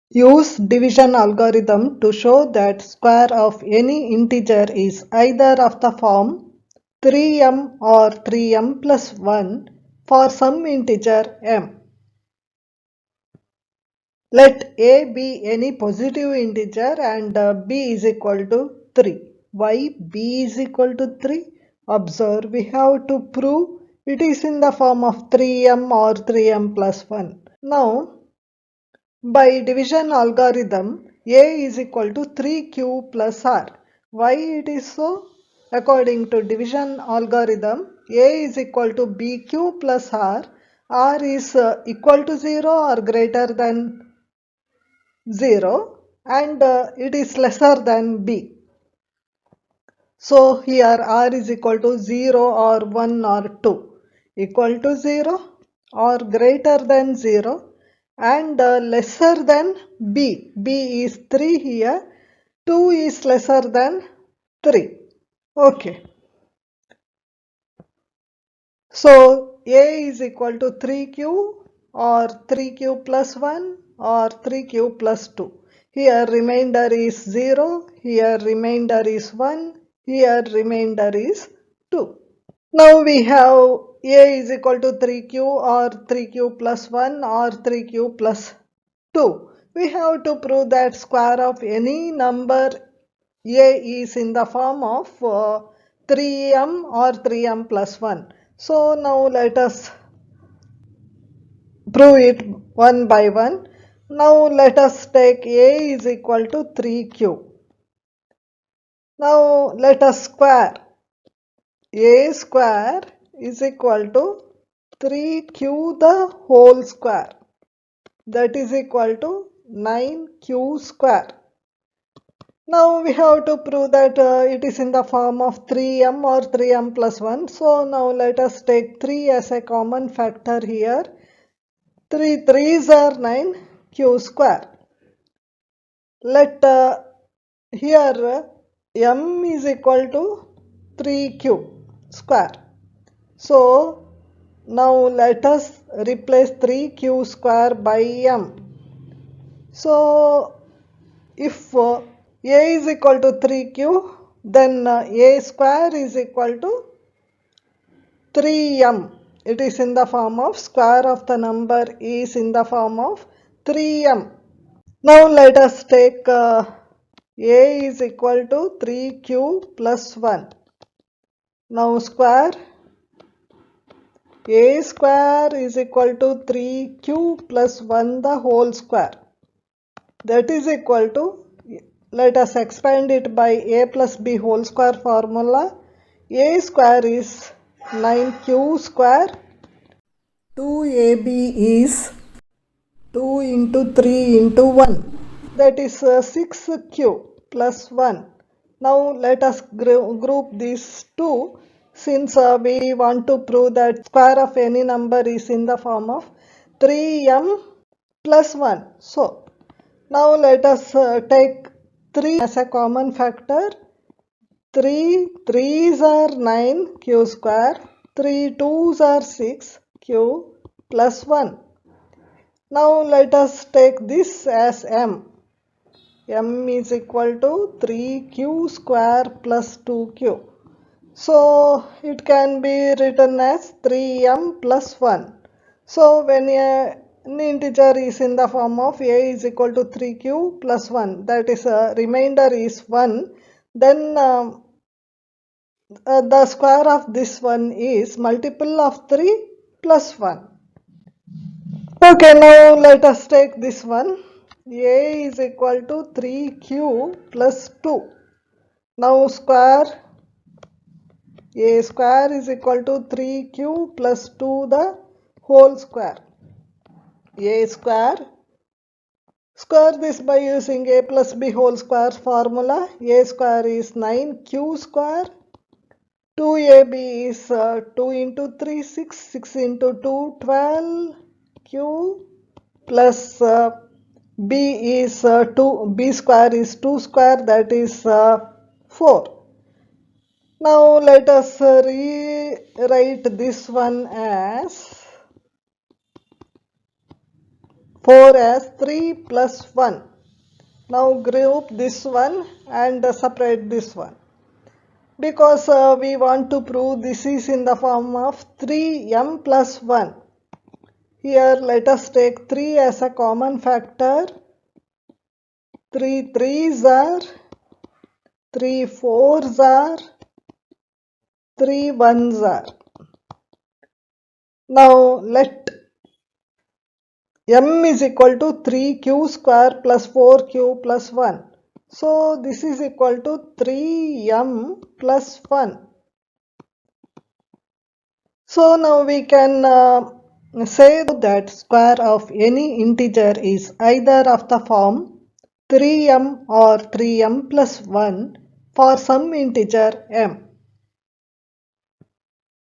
Use division algorithm to show that square of any integer is either of the form 3m or 3m plus 1 for some integer m. Let a be any positive integer and b is equal to 3. Why b is equal to 3? Observe, we have to prove it is in the form of 3m or 3m plus 1. Now, by division algorithm, A is equal to 3Q plus R. Why it is so? According to division algorithm, A is equal to BQ plus R is equal to 0 or greater than 0 and it is lesser than B. So here R is equal to 0 or 1 or 2, equal to 0 or greater than 0 and lesser than B. B is 3 here, 2 is lesser than 3. Okay. So A is equal to 3Q or 3Q plus 1 or 3Q plus 2. Here remainder is 0, here remainder is 1, here remainder is 2. Now we have A is equal to 3Q or 3Q plus 1 or 3Q plus 2. We have to prove that square of any number A is in the form of 3m or 3m plus 1. So now let us prove it one by one. Now let us take A is equal to 3Q. Now let us square. A square is equal to 3Q the whole square, that is equal to 9Q square. Now we have to prove that it is in the form of 3m or 3m plus 1. So now let us take 3 as a common factor here. 3 3s are 9Q square. Let here m is equal to 3Q square. So now let us replace 3Q square by m. So if A is equal to 3Q, then A square is equal to 3m. It is in the form of square of the number is in the form of 3m. Now let us take A is equal to 3Q plus 1. Now square A square is equal to 3Q plus 1 the whole square. That is equal to, let us expand it by A plus B whole square formula. A square is 9Q square. 2AB is 2 into 3 into 1. That is 6Q plus 1. Now let us group these two, since we want to prove that square of any number is in the form of 3m plus 1. So now let us take 3 as a common factor. 3 3s are 9Q square. 3 2s are 6Q plus 1. Now let us take this as m. M is equal to 3Q square plus 2Q. So it can be written as 3m plus 1. So when an integer is in the form of A is equal to 3Q plus 1, that is remainder is 1, then the square of this one is multiple of 3 plus 1. Okay, now let us take this one. A is equal to 3Q plus 2. Now square A square is equal to 3Q plus 2 the whole square. A square this by using A plus B whole square formula. A square is 9Q square. 2AB is 2 into 3 6, 6 into 2 12 Q plus B is 2, B square is 2 square, that is 4. Now let us rewrite this one as 4 as 3 plus 1. Now group this one and separate this one. Because we want to prove this is in the form of 3m plus 1. Here let us take 3 as a common factor. 3 3s are, 3 4s are, 3 1s are. Now let m is equal to 3q square plus 4q plus 1. So this is equal to 3m plus 1. So now we can say that square of any integer is either of the form 3m or 3m plus 1 for some integer m.